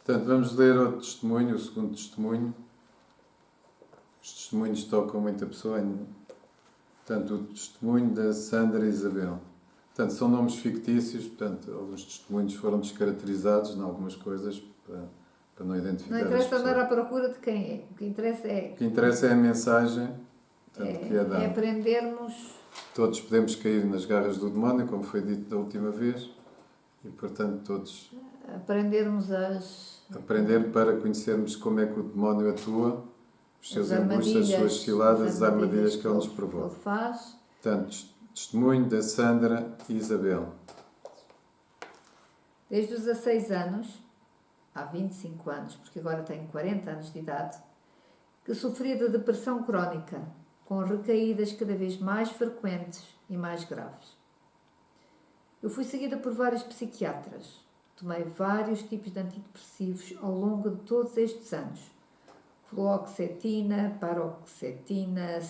Portanto, vamos ler outro testemunho, o segundo testemunho. Os testemunhos tocam muita pessoa. Portanto, o testemunho da Sandra Isabel. Portanto, são nomes fictícios, portanto, alguns testemunhos foram descaracterizados em algumas coisas para não identificar Não as interessa pessoas. andar à procura de quem é. O que interessa é a mensagem, portanto, que é é dada. aprendermos. Todos podemos cair nas garras do demónio, como foi dito da última vez, e, portanto, todos aprender para conhecermos como é que o demónio atua, os seus embustes, as suas ciladas, as armadilhas que ele nos provoca. Portanto, testemunho da Sandra e Isabel. Desde os 16 anos, há 25 anos, porque agora tenho 40 anos de idade, que sofria de depressão crónica, com recaídas cada vez mais frequentes e mais graves. Eu fui seguida por vários psiquiatras. Tomei vários tipos de antidepressivos ao longo de todos estes anos. Fluoxetina, paroxetina,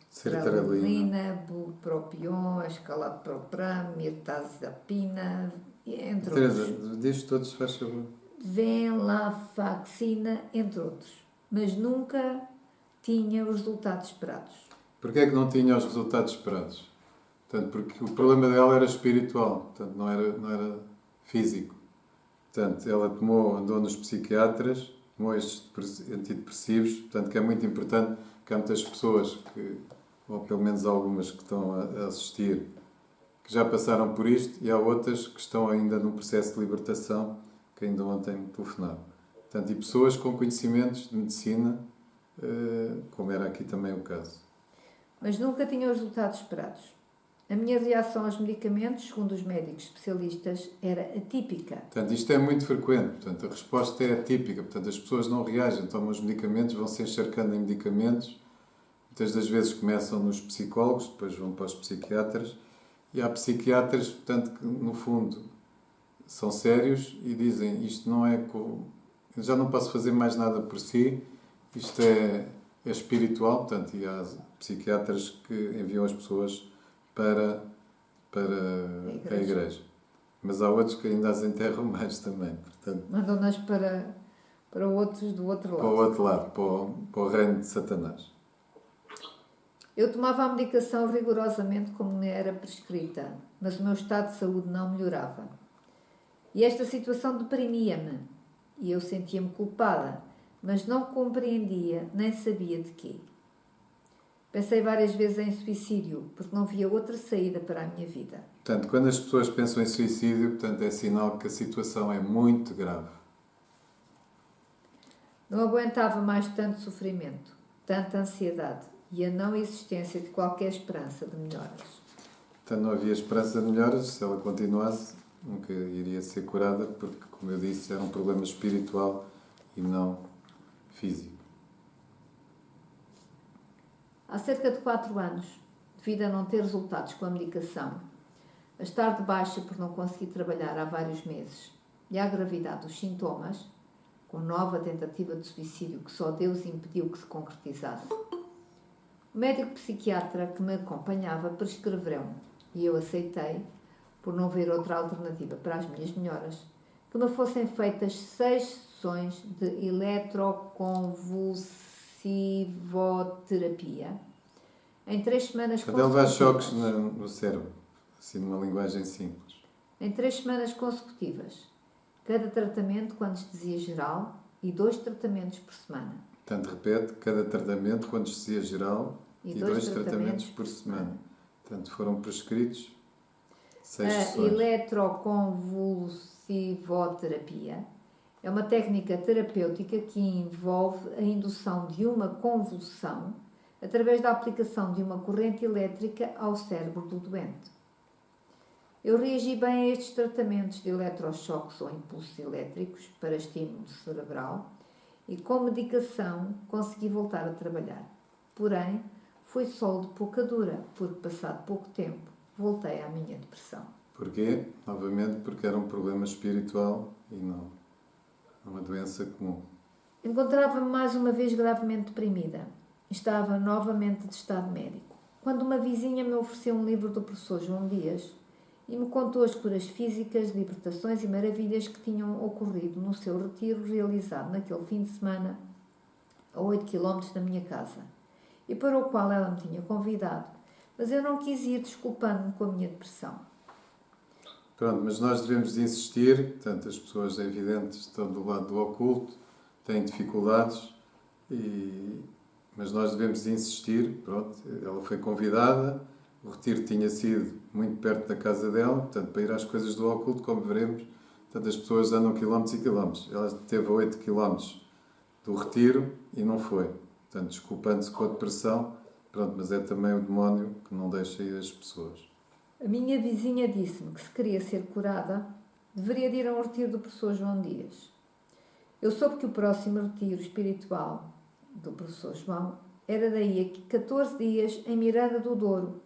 sertralina, bupropion, escitalopram, mirtazapina, entre Teresa, outros. diz todos, faz favor. Venlafaxina, entre outros. Mas nunca tinha os resultados esperados. Porquê é que não tinha os resultados esperados? Portanto, porque o problema dela era espiritual, portanto, não era físico. Portanto, ela andou nos psiquiatras, tomou estes antidepressivos, portanto, que é muito importante, que há muitas pessoas, ou pelo menos algumas que estão a assistir, que já passaram por isto, e há outras que estão ainda num processo de libertação, que ainda ontem me telefonaram. Portanto, e pessoas com conhecimentos de medicina, como era aqui também o caso. Mas nunca tinha os resultados esperados. A minha reação aos medicamentos, segundo os médicos especialistas, era atípica. Portanto, isto é muito frequente. Portanto, a resposta é atípica. Portanto, as pessoas não reagem, tomam os medicamentos, vão se encharcando em medicamentos. Muitas das vezes começam nos psicólogos, depois vão para os psiquiatras. E há psiquiatras, portanto, que no fundo são sérios e dizem isto não é... Eu já não posso fazer mais nada por si, isto é espiritual. Portanto, e há psiquiatras que enviam as pessoas para a igreja. Mas há outros que ainda as enterram mais também. Portanto, mandam-nas para outros do outro lado. Para o outro lado, para o reino de Satanás. Eu tomava a medicação rigorosamente como me era prescrita, mas o meu estado de saúde não melhorava. E esta situação deprimia-me. E eu sentia-me culpada, mas não compreendia nem sabia de quê. Pensei várias vezes em suicídio, porque não via outra saída para a minha vida. Portanto, quando as pessoas pensam em suicídio, portanto, é sinal que a situação é muito grave. Não aguentava mais tanto sofrimento, tanta ansiedade e a não existência de qualquer esperança de melhoras. Portanto, não havia esperança de melhoras. Se ela continuasse, nunca iria ser curada, porque, como eu disse, era um problema espiritual e não físico. Há cerca de 4 anos, devido a não ter resultados com a medicação, a estar de baixa por não conseguir trabalhar há vários meses e à gravidade dos sintomas, com nova tentativa de suicídio que só Deus impediu que se concretizasse, o médico psiquiatra que me acompanhava prescreveu-me, e eu aceitei, por não ver outra alternativa para as minhas melhoras, que me fossem feitas 6 sessões de eletroconvulsivoterapia em 3 semanas consecutivas. Ele dá choques no cérebro, assim numa linguagem simples. Em 3 semanas consecutivas. Cada tratamento com anestesia geral e 2 tratamentos por semana. Portanto, repete, cada tratamento com anestesia geral e 2 tratamentos por semana. Portanto, foram prescritos 6 sessões. A eletroconvulsivoterapia é uma técnica terapêutica que envolve a indução de uma convulsão através da aplicação de uma corrente elétrica ao cérebro do doente. Eu reagi bem a estes tratamentos de eletrochoques ou impulsos elétricos para estímulo cerebral e com medicação consegui voltar a trabalhar. Porém, foi só de pouca dura, porque passado pouco tempo voltei à minha depressão. Porquê? Novamente porque era um problema espiritual e não uma doença comum. Encontrava-me mais uma vez gravemente deprimida. Estava novamente de estado médico. Quando uma vizinha me ofereceu um livro do professor João Dias e me contou as curas físicas, libertações e maravilhas que tinham ocorrido no seu retiro realizado naquele fim de semana a 8 km da minha casa e para o qual ela me tinha convidado, mas eu não quis ir desculpando-me com a minha depressão. Pronto, mas nós devemos de insistir, portanto, as pessoas, é evidente, estão do lado do oculto, têm dificuldades, mas nós devemos de insistir, pronto, ela foi convidada, o retiro tinha sido muito perto da casa dela, portanto, para ir às coisas do oculto, como veremos, portanto, as pessoas andam quilómetros e quilómetros. Ela esteve a 8 quilómetros do retiro e não foi. Portanto, desculpando-se com a depressão, pronto, mas é também o demónio que não deixa ir as pessoas. A minha vizinha disse-me que se queria ser curada, deveria de ir a um retiro do professor João Dias. Eu soube que o próximo retiro espiritual do professor João era daí a 14 dias em Miranda do Douro,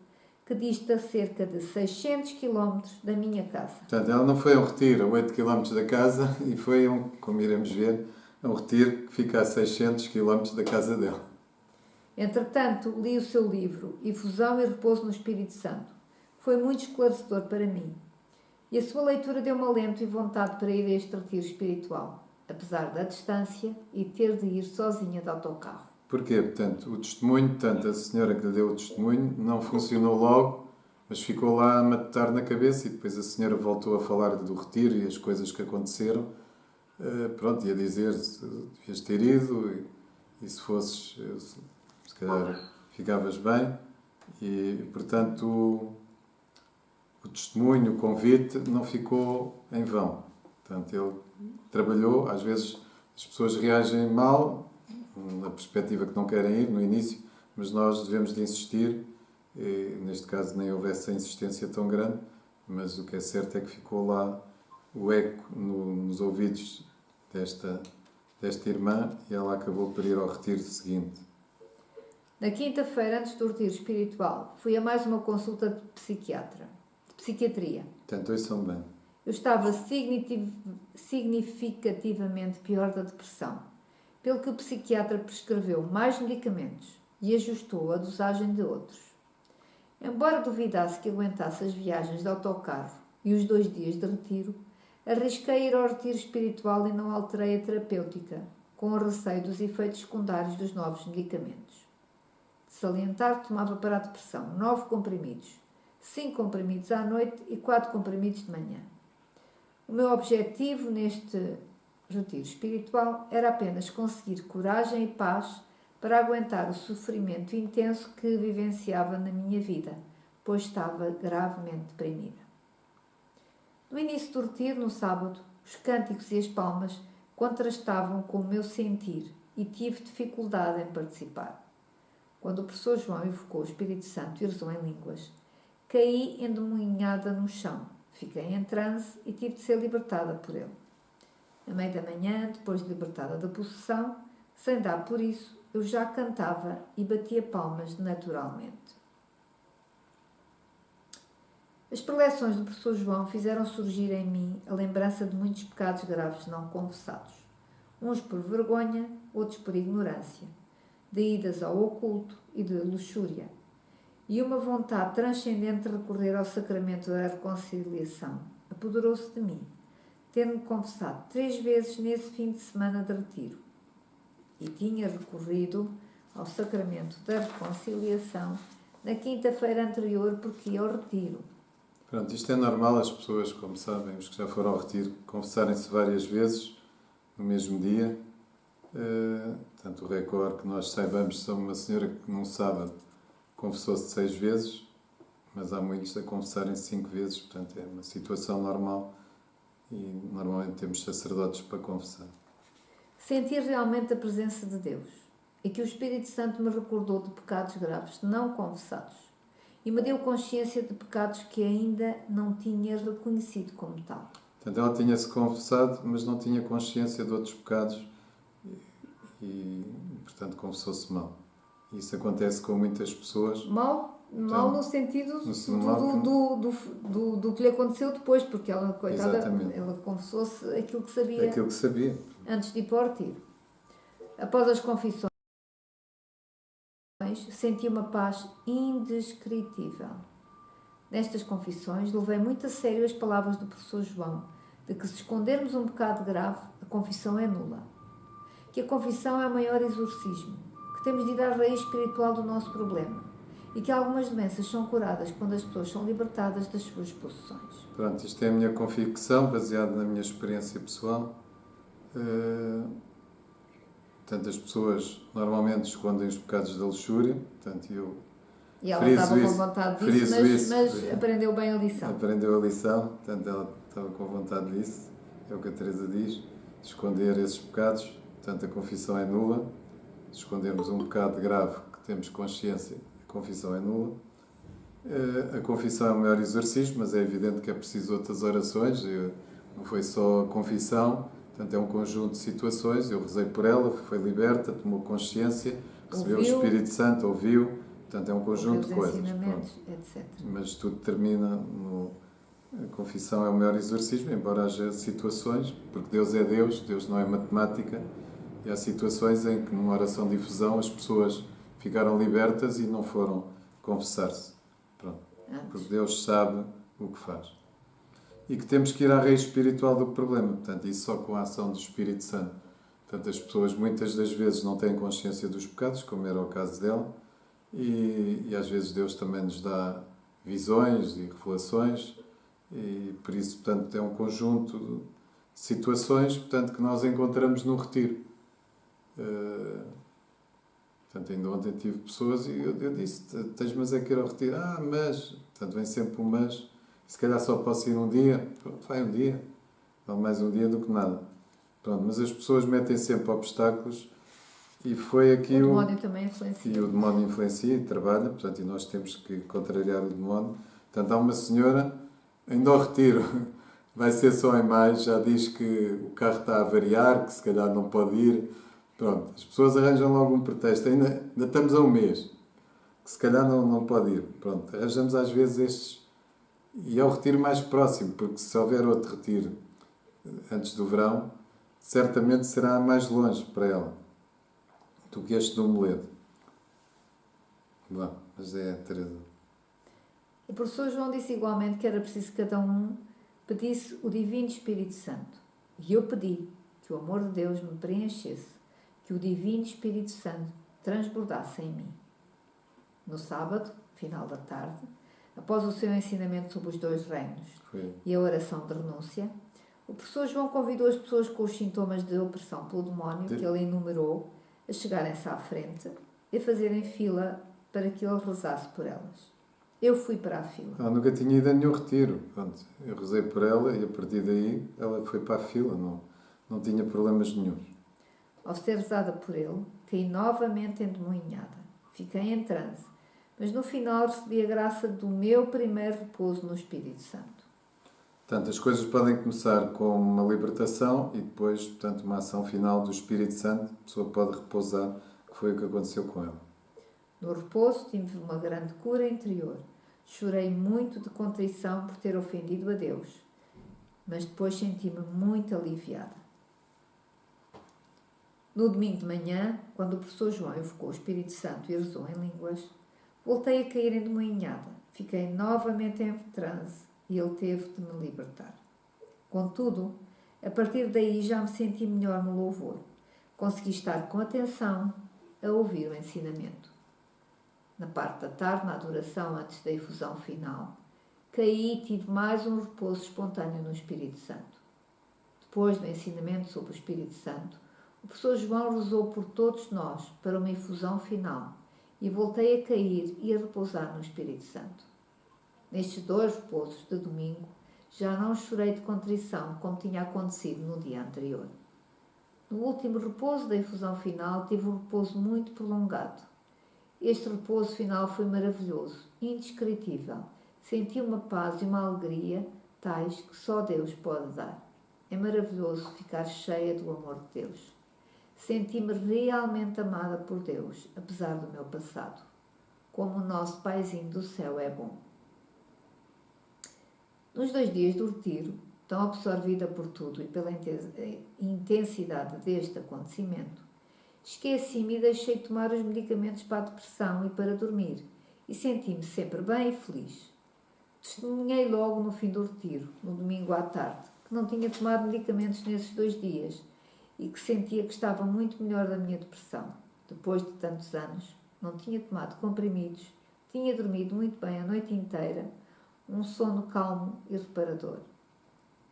que dista cerca de 600 km da minha casa. Portanto, ela não foi a um retiro a 8 km da casa e foi, como iremos ver, a um retiro que fica a 600 km da casa dela. Entretanto, li o seu livro, Efusão e Repouso no Espírito Santo. Foi muito esclarecedor para mim. E a sua leitura deu-me alento e vontade para ir a este retiro espiritual, apesar da distância e ter de ir sozinha de autocarro. Porquê? Portanto, o testemunho, portanto, a senhora que lhe deu o testemunho não funcionou logo, mas ficou lá a matutar na cabeça e depois a senhora voltou a falar do retiro e as coisas que aconteceram. Pronto, ia dizer, devias ter ido e se fosses, se calhar ficavas bem. E, portanto, o testemunho, o convite, não ficou em vão. Portanto, ele trabalhou, às vezes as pessoas reagem mal, na perspectiva que não querem ir no início, mas nós devemos de insistir, e, neste caso nem houve essa insistência tão grande, mas o que é certo é que ficou lá o eco nos ouvidos desta irmã e ela acabou por ir ao retiro seguinte. Na quinta-feira, antes do retiro espiritual, fui a mais uma consulta de psiquiatria. Portanto, ouçam bem. Eu estava significativamente pior da depressão, pelo que o psiquiatra prescreveu mais medicamentos e ajustou a dosagem de outros. Embora duvidasse que aguentasse as viagens de autocarro e os 2 dias de retiro, arrisquei ir ao retiro espiritual e não alterei a terapêutica, com o receio dos efeitos secundários dos novos medicamentos. De salientar, tomava para a depressão 9 comprimidos, 5 comprimidos à noite e 4 comprimidos de manhã. O meu objetivo neste retiro espiritual era apenas conseguir coragem e paz para aguentar o sofrimento intenso que vivenciava na minha vida, pois estava gravemente deprimida. No início do retiro, no sábado, os cânticos e as palmas contrastavam com o meu sentir e tive dificuldade em participar. Quando o professor João evocou o Espírito Santo e rezou em línguas, caí endemoinhada no chão, fiquei em transe e tive de ser libertada por ele. À meia da manhã, depois de libertada da possessão, sem dar por isso, eu já cantava e batia palmas naturalmente. As preleções do professor João fizeram surgir em mim a lembrança de muitos pecados graves não confessados, uns por vergonha, outros por ignorância, de idas ao oculto e de luxúria, e uma vontade transcendente de recorrer ao sacramento da reconciliação apoderou-se de mim, tendo-me confessado 3 vezes nesse fim de semana de retiro, e tinha recorrido ao sacramento da reconciliação na quinta-feira anterior porque ia ao retiro. Pronto, isto é normal, as pessoas, como sabem, os que já foram ao retiro, confessarem-se várias vezes no mesmo dia. Portanto, o recorde que nós saibamos, são uma senhora que num sábado confessou-se 6 vezes, mas há muitos a confessarem 5 vezes, portanto é uma situação normal e normalmente temos sacerdotes para confessar. Senti realmente a presença de Deus e que o Espírito Santo me recordou de pecados graves não confessados e me deu consciência de pecados que ainda não tinha reconhecido como tal. Portanto, ela tinha-se confessado, mas não tinha consciência de outros pecados e portanto, confessou-se mal. Isso acontece com muitas pessoas. Mal no sentido do que lhe aconteceu depois, porque ela, coitada, ela confessou-se aquilo que sabia antes de ir para o retiro. Após as confissões, senti uma paz indescritível. Nestas confissões, levei muito a sério as palavras do professor João, de que se escondermos um pecado grave, a confissão é nula. Que a confissão é o maior exorcismo, que temos de ir à raiz espiritual do nosso problema e que algumas doenças são curadas quando as pessoas são libertadas das suas possessões. Pronto, isto é a minha convicção, baseada na minha experiência pessoal. Portanto, as pessoas normalmente escondem os pecados da luxúria, portanto, eu E ela estava com vontade disso, mas aprendeu bem a lição. Aprendeu a lição, portanto, ela estava com vontade disso, é o que a Teresa diz, de esconder esses pecados, portanto, a confissão é nula. Se escondermos um pecado grave que temos consciência, a confissão é nula. A confissão é o maior exorcismo, mas é evidente que é preciso outras orações, não foi só a confissão, portanto, é um conjunto de situações. Eu rezei por ela, foi liberta, tomou consciência, recebeu o Espírito Santo, ouviu. Portanto, é um conjunto de coisas. Etc. Mas tudo termina a confissão é o maior exorcismo, embora haja situações, porque Deus é Deus, Deus não é matemática, e há situações em que numa oração de infusão as pessoas ficaram libertas e não foram confessar-se. Pronto. Porque Deus sabe o que faz. E que temos que ir à raiz espiritual do problema. Portanto, isso só com a ação do Espírito Santo. Portanto, as pessoas muitas das vezes não têm consciência dos pecados, como era o caso dela, e às vezes Deus também nos dá visões e revelações, e por isso, portanto, é um conjunto de situações, portanto, que nós encontramos no retiro. Portanto, ainda ontem tive pessoas e eu disse, tens mas é que ir ao retiro. Mas, portanto, vem sempre um mas, se calhar só posso ir um dia. Pronto, vai um dia, vale mais um dia do que nada. Pronto, mas as pessoas metem sempre obstáculos. E foi aqui o demónio também influencia. E o demónio influencia e trabalha, portanto, e nós temos que contrariar o demónio. Portanto, há uma senhora, ainda ao retiro, vai ser só em maio, já diz que o carro está a variar, que se calhar não pode ir. Pronto, as pessoas arranjam logo um pretexto. Ainda estamos a um mês, que se calhar não pode ir. Pronto, arranjamos às vezes estes. E é o retiro mais próximo, porque se houver outro retiro antes do verão, certamente será mais longe para ela do que este do Moledo. Bom, mas é a Teresa. O professor João disse igualmente que era preciso que cada um pedisse o Divino Espírito Santo. E eu pedi que o amor de Deus me preenchesse, que o Divino Espírito Santo transbordasse em mim. No sábado, final da tarde, após o seu ensinamento sobre os dois reinos e a oração de renúncia, o professor João convidou as pessoas com os sintomas de opressão pelo demónio que ele enumerou a chegarem-se à frente e a fazerem fila para que ele rezasse por elas. Eu fui para a fila. Ela nunca tinha ido a nenhum retiro. Pronto, eu rezei por ela e a partir daí ela foi para a fila. Não tinha problemas nenhum. Ao ser rezada por ele, caí novamente endemoinhada. Fiquei em transe, mas no final recebi a graça do meu primeiro repouso no Espírito Santo. Portanto, as coisas podem começar com uma libertação e depois, portanto, uma ação final do Espírito Santo. A pessoa pode repousar, que foi o que aconteceu com ela. No repouso tive uma grande cura interior. Chorei muito de contrição por ter ofendido a Deus, mas depois senti-me muito aliviada. No domingo de manhã, quando o professor João evocou o Espírito Santo e rezou em línguas, voltei a cair endemoinhada. Fiquei novamente em transe e ele teve de me libertar. Contudo, a partir daí já me senti melhor no louvor. Consegui estar com atenção a ouvir o ensinamento. Na parte da tarde, na adoração antes da efusão final, caí e tive mais um repouso espontâneo no Espírito Santo. Depois do ensinamento sobre o Espírito Santo, o professor João rezou por todos nós para uma efusão final e voltei a cair e a repousar no Espírito Santo. Nestes 2 repousos de domingo, já não chorei de contrição como tinha acontecido no dia anterior. No último repouso da efusão final, tive um repouso muito prolongado. Este repouso final foi maravilhoso, indescritível. Senti uma paz e uma alegria tais que só Deus pode dar. É maravilhoso ficar cheia do amor de Deus. Senti-me realmente amada por Deus, apesar do meu passado. Como o nosso Paizinho do céu é bom. Nos 2 dias do retiro, tão absorvida por tudo e pela intensidade deste acontecimento, esqueci-me e deixei de tomar os medicamentos para a depressão e para dormir, e senti-me sempre bem e feliz. Testemunhei logo no fim do retiro, no domingo à tarde, que não tinha tomado medicamentos nesses 2 dias e que sentia que estava muito melhor da minha depressão. Depois de tantos anos, não tinha tomado comprimidos, tinha dormido muito bem a noite inteira, um sono calmo e reparador.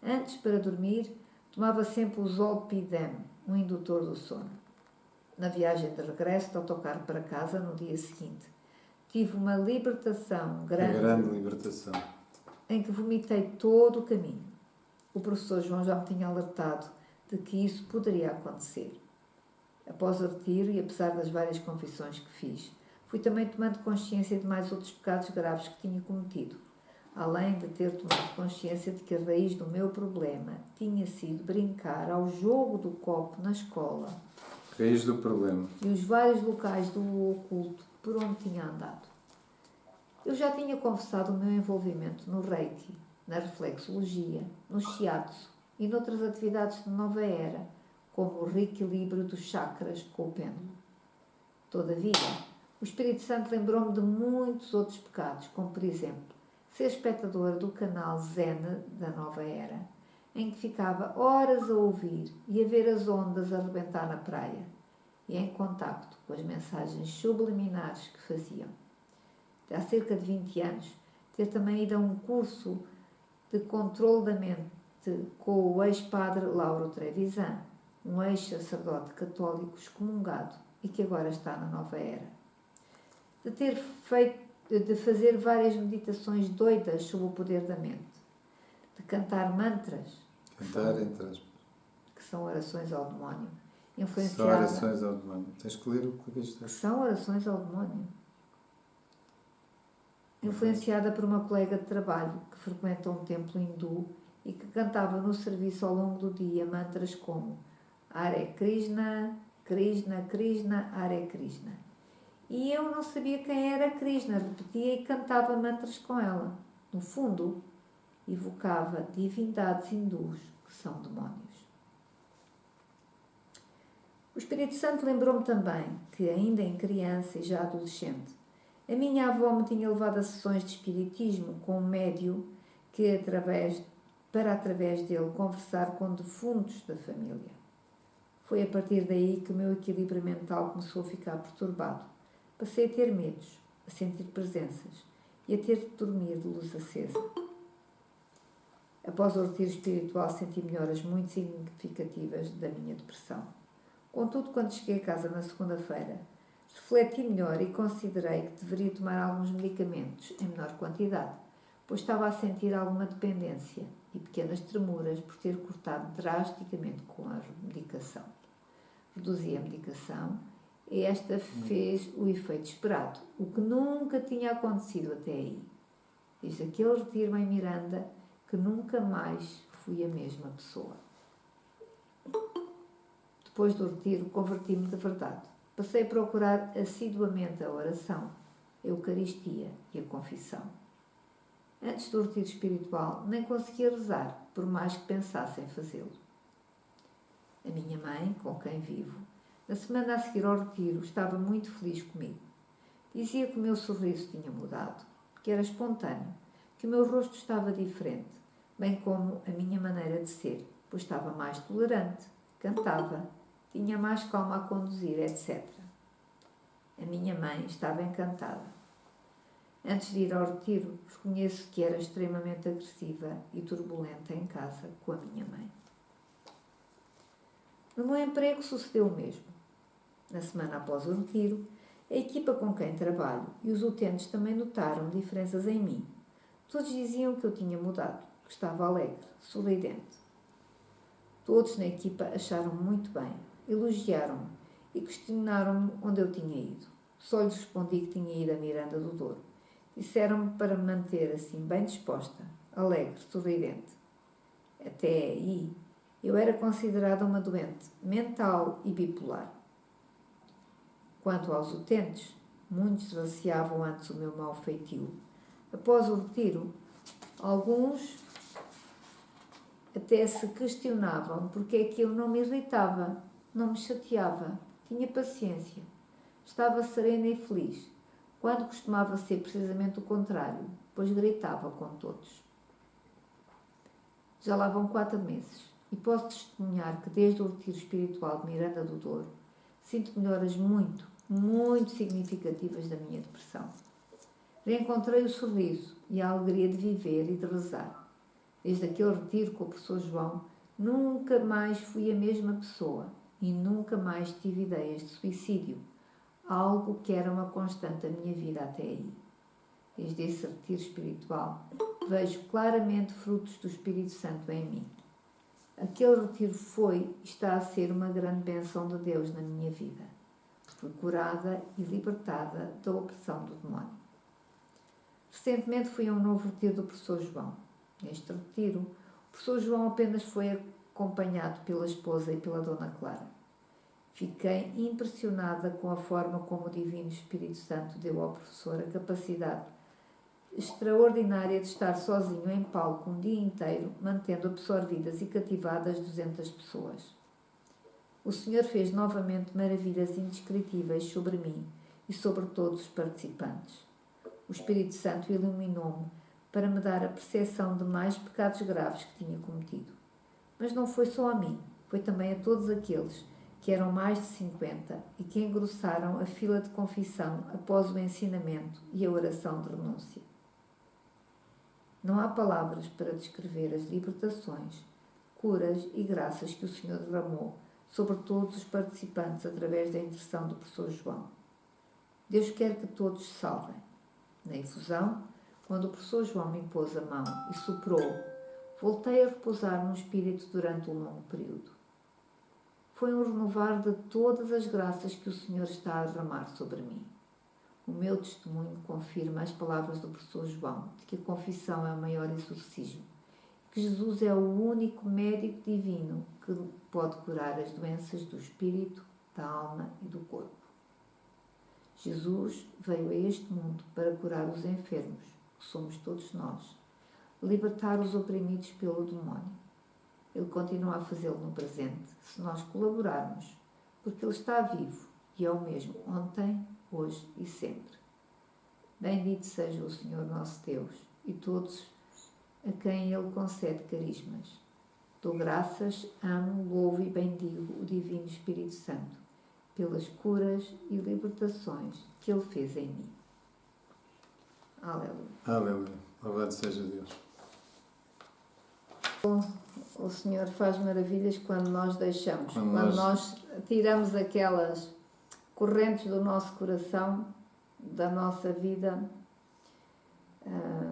Antes, para dormir, tomava sempre o Zolpidem, um indutor do sono. Na viagem de regresso de autocarro para casa, no dia seguinte, tive uma libertação grande. A grande libertação. Em que vomitei todo o caminho. O professor João já me tinha alertado de que isso poderia acontecer. Após o retiro e apesar das várias confissões que fiz, fui também tomando consciência de mais outros pecados graves que tinha cometido, além de ter tomado consciência de que a raiz do meu problema tinha sido brincar ao jogo do copo na escola. Raiz do problema. E os vários locais do oculto por onde tinha andado. Eu já tinha confessado o meu envolvimento no Reiki, na reflexologia, no shiatsu e noutras atividades de nova era, como o reequilíbrio dos chakras com o pêndulo. Todavia, o Espírito Santo lembrou-me de muitos outros pecados, como por exemplo, ser espectadora do canal Zen da Nova Era, em que ficava horas a ouvir e a ver as ondas a arrebentar na praia, e em contacto com as mensagens subliminares que faziam. Há cerca de 20 anos, ter também ido a um curso de controle da mente com o ex-padre Lauro Trevisan, um ex-sacerdote católico excomungado e que agora está na Nova Era. De fazer várias meditações doidas sobre o poder da mente, de cantar mantras, Cantar entre aspas, que são orações ao demónio, são orações ao demónio. Tens que ler o que isto é. São orações ao demónio. Influenciada por uma colega de trabalho que frequenta um templo hindu e que cantava no serviço ao longo do dia mantras como Hare Krishna, Krishna, Krishna, Hare Krishna. E eu não sabia quem era Krishna, repetia e cantava mantras com ela. No fundo, evocava divindades hindus que são demónios. O Espírito Santo lembrou-me também que, ainda em criança e já adolescente, a minha avó me tinha levado a sessões de espiritismo com um médium que, através dele, conversar com defuntos da família. Foi a partir daí que o meu equilíbrio mental começou a ficar perturbado. Passei a ter medos, a sentir presenças e a ter de dormir de luz acesa. Após o retiro espiritual, senti melhoras muito significativas da minha depressão. Contudo, quando cheguei a casa na segunda-feira, refleti melhor e considerei que deveria tomar alguns medicamentos em menor quantidade, pois estava a sentir alguma dependência e pequenas tremuras por ter cortado drasticamente com a medicação. Reduzi a medicação e esta fez o efeito esperado, o que nunca tinha acontecido até aí. Desde aquele retiro em Miranda, que nunca mais fui a mesma pessoa. Depois do retiro, converti-me de verdade. Passei a procurar assiduamente a oração, a Eucaristia e a confissão. Antes do retiro espiritual, nem conseguia rezar, por mais que pensasse em fazê-lo. A minha mãe, com quem vivo, na semana a seguir ao retiro, estava muito feliz comigo. Dizia que o meu sorriso tinha mudado, que era espontâneo, que o meu rosto estava diferente, bem como a minha maneira de ser, pois estava mais tolerante, cantava, tinha mais calma a conduzir, etc. A minha mãe estava encantada. Antes de ir ao retiro, reconheço que era extremamente agressiva e turbulenta em casa com a minha mãe. No meu emprego sucedeu o mesmo. Na semana após o retiro, a equipa com quem trabalho e os utentes também notaram diferenças em mim. Todos diziam que eu tinha mudado, que estava alegre, sorridente. Todos na equipa acharam-me muito bem, elogiaram-me e questionaram-me onde eu tinha ido. Só lhes respondi que tinha ido a Miranda do Douro. Disseram-me para me manter assim bem disposta, alegre, sorridente. Até aí, eu era considerada uma doente mental e bipolar. Quanto aos utentes, muitos receavam antes o meu mau feitio. Após o retiro, alguns até se questionavam porque é que eu não me irritava, não me chateava, tinha paciência, estava serena e feliz, quando costumava ser precisamente o contrário, pois gritava com todos. Já lá vão 4 meses e posso testemunhar que desde o retiro espiritual de Miranda do Douro sinto melhoras muito, muito significativas da minha depressão. Reencontrei o sorriso e a alegria de viver e de rezar. Desde aquele retiro com o professor João, nunca mais fui a mesma pessoa e nunca mais tive ideias de suicídio, algo que era uma constante da minha vida até aí. Desde esse retiro espiritual, vejo claramente frutos do Espírito Santo em mim. Aquele retiro foi e está a ser uma grande bênção de Deus na minha vida. Fui curada e libertada da opressão do demónio. Recentemente fui a um novo retiro do professor João. Neste retiro, o professor João apenas foi acompanhado pela esposa e pela dona Clara. Fiquei impressionada com a forma como o Divino Espírito Santo deu ao professor a capacidade extraordinária de estar sozinho em palco um dia inteiro, mantendo absorvidas e cativadas 200 pessoas. O Senhor fez novamente maravilhas indescritíveis sobre mim e sobre todos os participantes. O Espírito Santo iluminou-me para me dar a percepção de mais pecados graves que tinha cometido. Mas não foi só a mim, foi também a todos aqueles que eram mais de 50 e que engrossaram a fila de confissão após o ensinamento e a oração de renúncia. Não há palavras para descrever as libertações, curas e graças que o Senhor derramou sobre todos os participantes através da intercessão do professor João. Deus quer que todos se salvem. Na infusão, quando o professor João me impôs a mão e soprou, voltei a repousar no Espírito durante um longo período. Foi um renovar de todas as graças que o Senhor está a derramar sobre mim. O meu testemunho confirma as palavras do professor João, de que a confissão é o maior exorcismo, que Jesus é o único médico divino que pode curar as doenças do espírito, da alma e do corpo. Jesus veio a este mundo para curar os enfermos, que somos todos nós, libertar os oprimidos pelo demónio. Ele continua a fazê-lo no presente, se nós colaborarmos, porque Ele está vivo e é o mesmo ontem, hoje e sempre. Bendito seja o Senhor nosso Deus e todos a quem Ele concede carismas. Dou graças, amo, louvo e bendigo o Divino Espírito Santo pelas curas e libertações que Ele fez em mim. Aleluia. Aleluia. Louvado seja Deus. O Senhor faz maravilhas quando nós deixamos, Quando nós tiramos aquelas correntes do nosso coração, da nossa vida,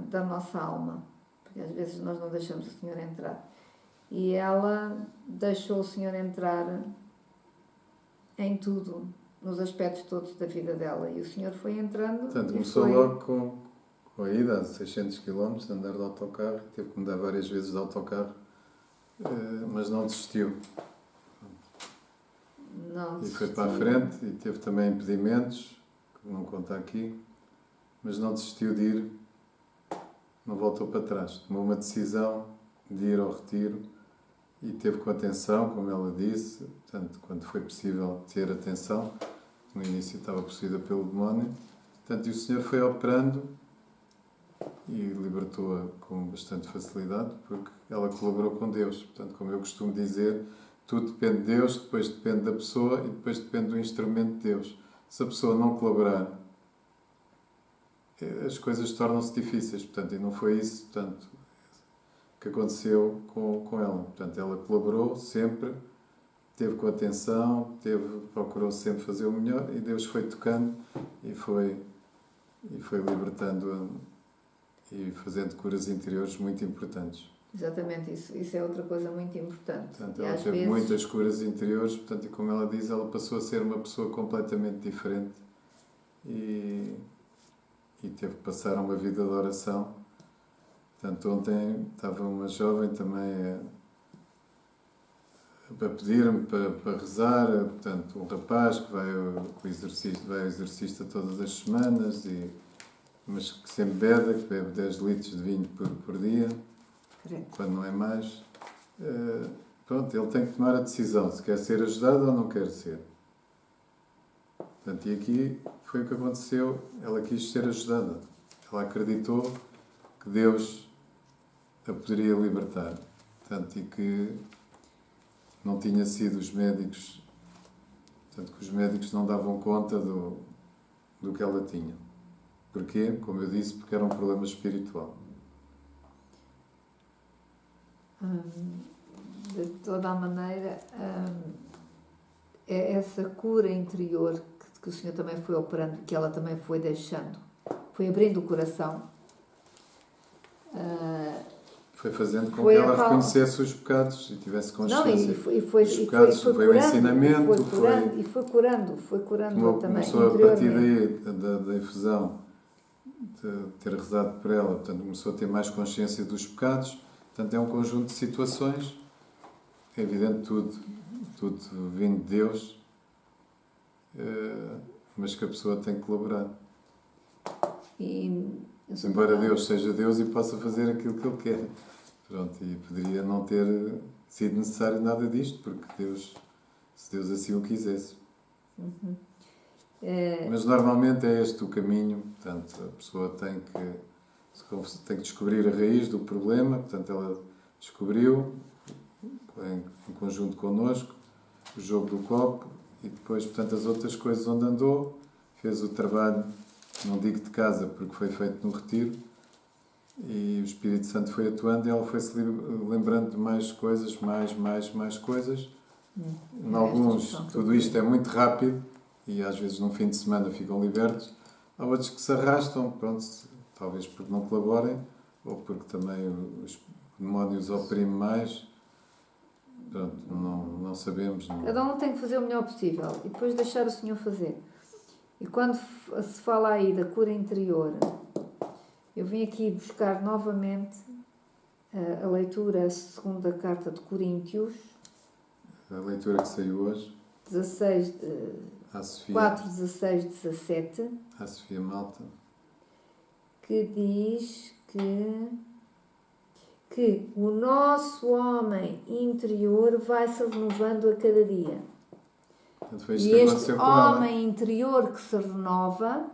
da nossa alma, porque às vezes nós não deixamos o Senhor entrar. E ela deixou o Senhor entrar em tudo, nos aspectos todos da vida dela. E o Senhor foi entrando. Portanto, começou logo com a ida a 600 km, andar de autocarro, teve que mudar várias vezes de autocarro, mas não desistiu. Não e desistiu. foi para a frente e teve também impedimentos, que não conta aqui, mas não desistiu de ir, não voltou para trás. Tomou uma decisão de ir ao retiro e teve com atenção, como ela disse, portanto, quando foi possível ter atenção, no início estava possuída pelo demónio, portanto, e o Senhor foi operando e libertou-a com bastante facilidade, porque ela colaborou com Deus. Portanto, como eu costumo dizer, tudo depende de Deus, depois depende da pessoa e depois depende do instrumento de Deus. Se a pessoa não colaborar, as coisas tornam-se difíceis, portanto, e não foi isso, portanto, que aconteceu com ela. Portanto, ela colaborou sempre, teve com atenção, procurou sempre fazer o melhor e Deus foi tocando e foi libertando-a e fazendo curas interiores muito importantes. Exatamente, isso é outra coisa muito importante. Portanto, ela teve muitas curas interiores, portanto, e como ela diz, ela passou a ser uma pessoa completamente diferente e teve que passar a uma vida de oração. Portanto, ontem estava uma jovem também a pedir-me para rezar, portanto, um rapaz que vai ao exorcista todas as semanas, mas que sempre que bebe 10 litros de vinho por dia, quando não é mais. Pronto, ele tem que tomar a decisão se quer ser ajudado ou não quer ser. Portanto, e aqui foi o que aconteceu, ela quis ser ajudada. Ela acreditou que Deus a poderia libertar. Portanto, e que não tinha sido os médicos, portanto, que os médicos não davam conta do que ela tinha. Porquê? Como eu disse, porque era um problema espiritual. De toda a maneira, é essa cura interior que o Senhor também foi operando, que ela também foi deixando, foi abrindo o coração. Foi fazendo com que ela reconhecesse os pecados e tivesse consciência dos pecados. Foi o ensinamento, foi curando também. Começou a partir daí, da efusão, de ter rezado por ela, portanto, começou a ter mais consciência dos pecados. Portanto, é um conjunto de situações, é evidente, tudo vindo de Deus, mas que a pessoa tem que colaborar. Embora Deus seja Deus e possa fazer aquilo que Ele quer. Pronto, e poderia não ter sido necessário nada disto, porque Deus, se Deus assim o quisesse. Mas normalmente é este o caminho, portanto, a pessoa tem que descobrir a raiz do problema, portanto, ela descobriu, em conjunto connosco, o jogo do copo, e depois, portanto, as outras coisas onde andou, fez o trabalho, não digo de casa, porque foi feito no retiro, e o Espírito Santo foi atuando e ela foi-se lembrando de mais coisas, mais coisas. Em alguns, tudo isto é muito rápido e às vezes num fim de semana ficam libertos. Há outros que se arrastam, pronto, talvez porque não colaborem ou porque também os demónios oprimem mais. Pronto, não sabemos. Cada um tem que fazer o melhor possível e depois deixar o Senhor fazer. E quando se fala aí da cura interior, eu vim aqui buscar novamente a leitura, a segunda carta de Coríntios. A leitura que saiu hoje. 4, 16, 17. A Sofia Malta. Que diz que o nosso homem interior vai se renovando a cada dia. E este homem interior que se renova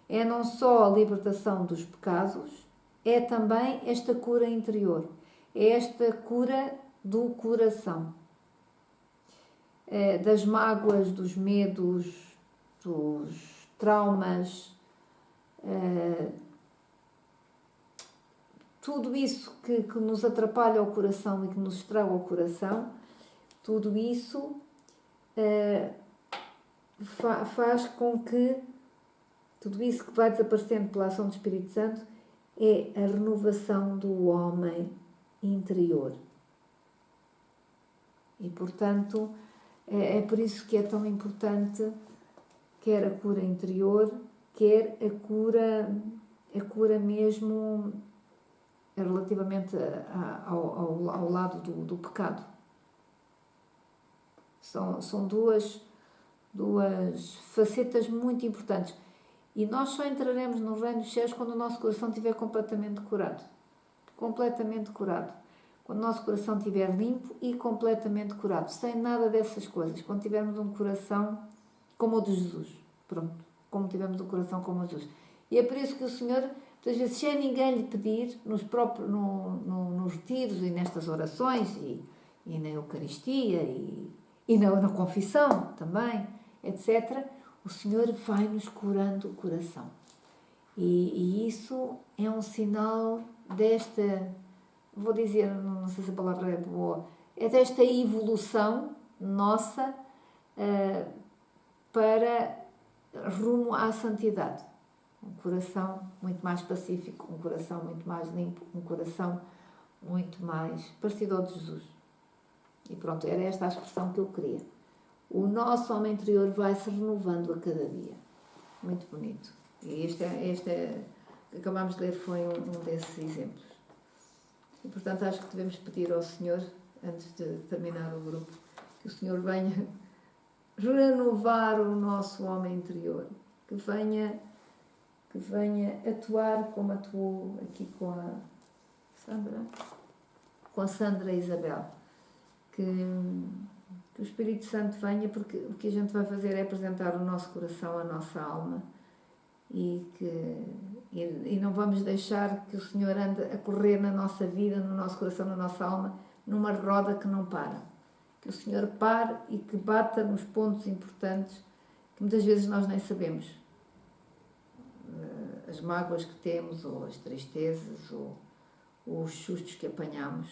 é não só a libertação dos pecados, é também esta cura interior. É esta cura do coração. Das mágoas, dos medos, dos traumas, tudo isso que nos atrapalha o coração e que nos estraga o coração, tudo isso faz com que tudo isso que vai desaparecendo pela ação do Espírito Santo é a renovação do homem interior. E, portanto, é por isso que é tão importante quer a cura interior, quer a cura mesmo relativamente ao lado do pecado. São duas facetas muito importantes. E nós só entraremos no reino dos céus quando o nosso coração estiver completamente curado. Completamente curado. Quando o nosso coração estiver limpo e completamente curado. Sem nada dessas coisas. Quando tivermos um coração como o de Jesus. Pronto. Como tivermos um coração como o de Jesus. E é por isso que o Senhor, muitas vezes, sem ninguém lhe pedir, nos retiros e nestas orações, e na Eucaristia, e na confissão também, etc., o Senhor vai-nos curando o coração. E isso é um sinal desta, vou dizer, não sei se a palavra é boa, é desta evolução nossa para rumo à santidade. Um coração muito mais pacífico, um coração muito mais limpo, um coração muito mais parecido ao de Jesus. E pronto, era esta a expressão que eu queria. O nosso homem interior vai se renovando a cada dia. Muito bonito. E este que acabámos de ler foi um desses exemplos. E portanto acho que devemos pedir ao Senhor, antes de terminar o grupo, que o Senhor venha renovar o nosso homem interior. Que venha atuar como atuou aqui com a Sandra e Isabel. Que o Espírito Santo venha, porque o que a gente vai fazer é apresentar o nosso coração, a nossa alma, e não vamos deixar que o Senhor ande a correr na nossa vida, no nosso coração, na nossa alma, numa roda que não para. Que o Senhor pare e que bata nos pontos importantes que muitas vezes nós nem sabemos. As mágoas que temos, ou as tristezas, ou os sustos que apanhamos.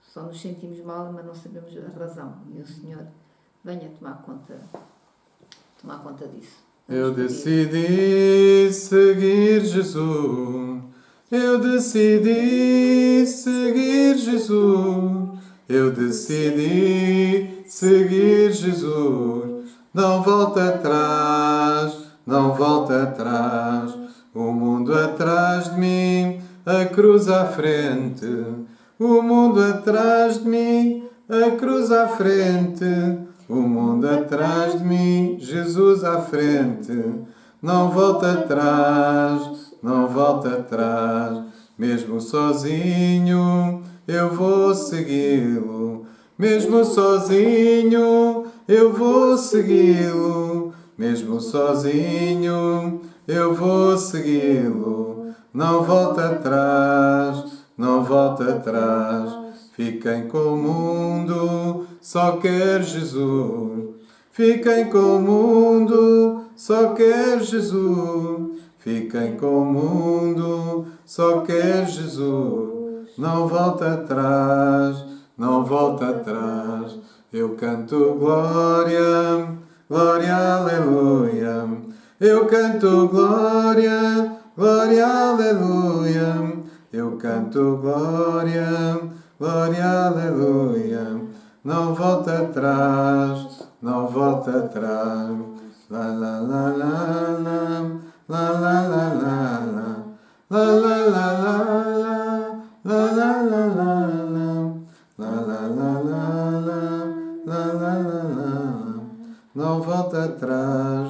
Só nos sentimos mal, mas não sabemos a razão. E o Senhor venha tomar conta disso. Eu decidi seguir Jesus. Eu decidi seguir Jesus. Eu decidi seguir Jesus. Não volta atrás, não volta atrás. O mundo atrás de mim, a cruz à frente. O mundo atrás de mim, a cruz à frente. O mundo atrás de mim, Jesus à frente. Não volta atrás, não volta atrás. Mesmo sozinho, eu vou segui-lo. Mesmo sozinho, eu vou segui-lo. Mesmo sozinho, eu vou segui-lo. Não volta atrás, não volta atrás. Fiquem com o mundo, só quer Jesus. Fiquem com o mundo, só quer Jesus. Fiquem com o mundo, só quer Jesus. Não volta atrás, não volta atrás. Eu canto glória, glória, aleluia. Eu canto glória, glória, aleluia. Eu canto glória, glória, aleluia. Não volta atrás, não volta atrás. La la la la la, la la la la la, la la la la la, la la la la la, la la la la la, la la la la. Não volta atrás,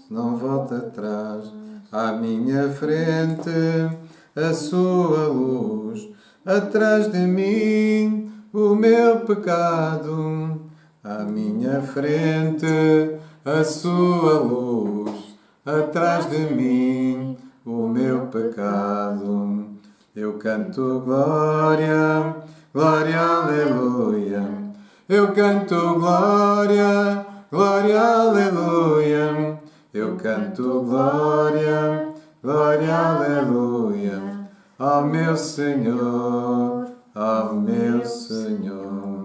não volta atrás. À minha frente, a sua luz. Atrás de mim, o meu pecado. À minha frente, a sua luz. Atrás de mim, o meu pecado. Eu canto glória, glória, aleluia. Eu canto glória, glória, aleluia. Eu canto glória, glória, aleluia. Ao meu Senhor, ao meu Senhor.